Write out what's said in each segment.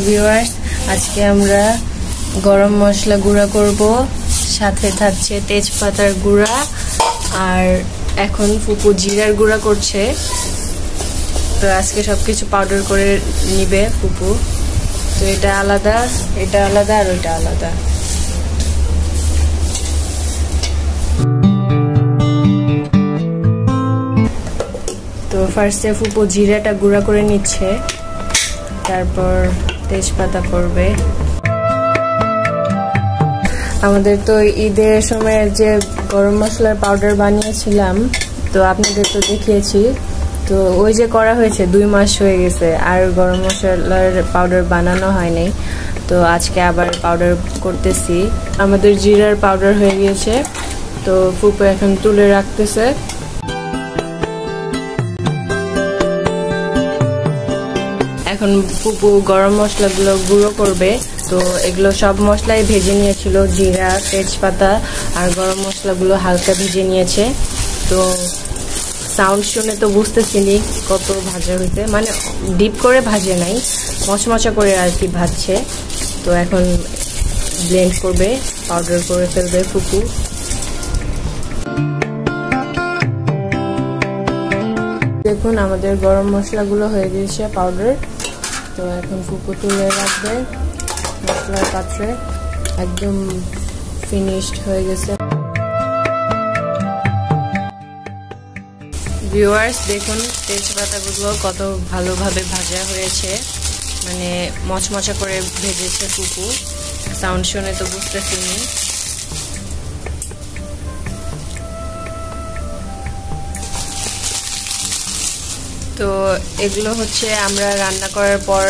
Viewers, আজকে আমরা গরম মশলা গুঁড়া করব, সাথে থাকছে তেজপাতার গুঁড়া, আর এখন ফুপু জিরার গুঁড়া করছে। তো আজকে সবকিছু পাউডার করে নিবে ফুপু। তো এটা আলাদা, এটা আলাদা, আর ওইটা আলাদা। তো ফার্স্টে ফুপু জিরাটা গুঁড়া করে নিচ্ছে, তারপর তেজপাতা করবে। আমাদের তো ঈদের সময় যে গরম মশলার পাউডার বানিয়েছিলাম, তো আপনাদের তো দেখিয়েছি। তো ওই যে করা হয়েছে 2 মাস হয়ে গেছে, আর গরম মশলার পাউডার বানানো হয়নি। তো আজকে আবার পাউডার করতেছি। আমাদের জিরার পাউডার হয়ে গিয়েছে, তো ফুপু এখন তুলে রাখতেছে। এখন ফুপু গরম মশলাগুলো গুঁড়ো করবে। তো এগুলো সব মশলাই ভেজে নিয়েছিল, জিরা, তেজপাতা আর গরম মশলাগুলো হালকা ভেজে নিয়েছে। তো সাউন্ড শুনে তো বুঝতেছিনি কত ভাজা হয়েছে, মানে ডিপ করে ভাজে নাই, মচমচা করে আর কি ভাজছে। তো এখন ব্লেন্ড করবে, পাউডার করে ফেলবে ফুপু। দেখুন আমাদের গরম মশলাগুলো হয়ে গিয়েছে পাউডার। তো এখন ফুপু তুলে রাখবে মশলার পাত্রে, একদম ফিনিশড হয়ে গেছে। ভিউয়ার্স দেখুন তেজপাতাগুলো কত ভালোভাবে ভাজা হয়েছে, মানে মচমচা করে ভেজেছে ফুপু। সাউন্ড শুনে তো বুঝতেছিনি। তো এগুলো হচ্ছে আমরা রান্না করার পর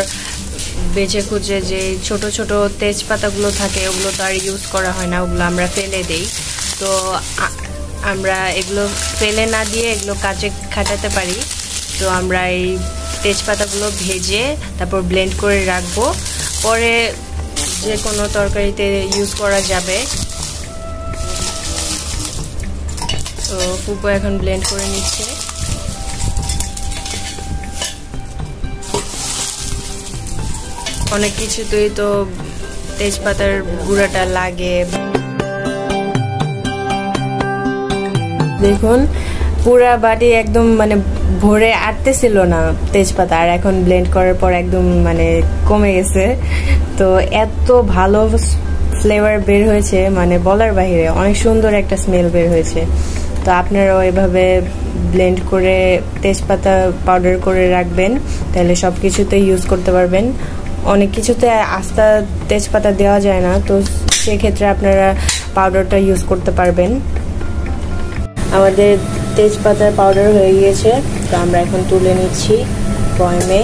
বেছে খুঁজে যে ছোট ছোট তেজপাতাগুলো থাকে, ওগুলো তো আর ইউজ করা হয় না, ওগুলো আমরা ফেলে দেই। তো আমরা এগুলো ফেলে না দিয়ে এগুলো কাজে খাটাতে পারি। তো আমরা এই তেজপাতাগুলো ভেজে তারপর ব্লেন্ড করে রাখবো, পরে যে কোনো তরকারিতে ইউজ করা যাবে। তো ফুপু এখন ব্লেন্ড করে নিচ্ছে। অনেক কিছুতেই তো তেজপাতার গুঁড়াটা লাগে। দেখুন পুরা বাটি একদম মানে ভরে আটতেছিল না তেজপাতা, আর এখন ব্লেন্ড করার পর একদম মানে কমে গেছে। তো এত ভালো ফ্লেভার বের হয়েছে, মানে বলার বাহিরে, অনেক সুন্দর একটা স্মেল বের হয়েছে। তো আপনারাও এভাবে ব্লেন্ড করে তেজপাতা পাউডার করে রাখবেন, তাহলে সব কিছুতে ইউজ করতে পারবেন। অনেক কিছুতে আস্তা তেজপাতা দেওয়া যায় না, তো সেক্ষেত্রে আপনারা পাউডারটা ইউজ করতে পারবেন। আমাদের তেজপাতার পাউডার হয়ে গিয়েছে, তো আমরা এখন তুলে নিচ্ছি বয়মে।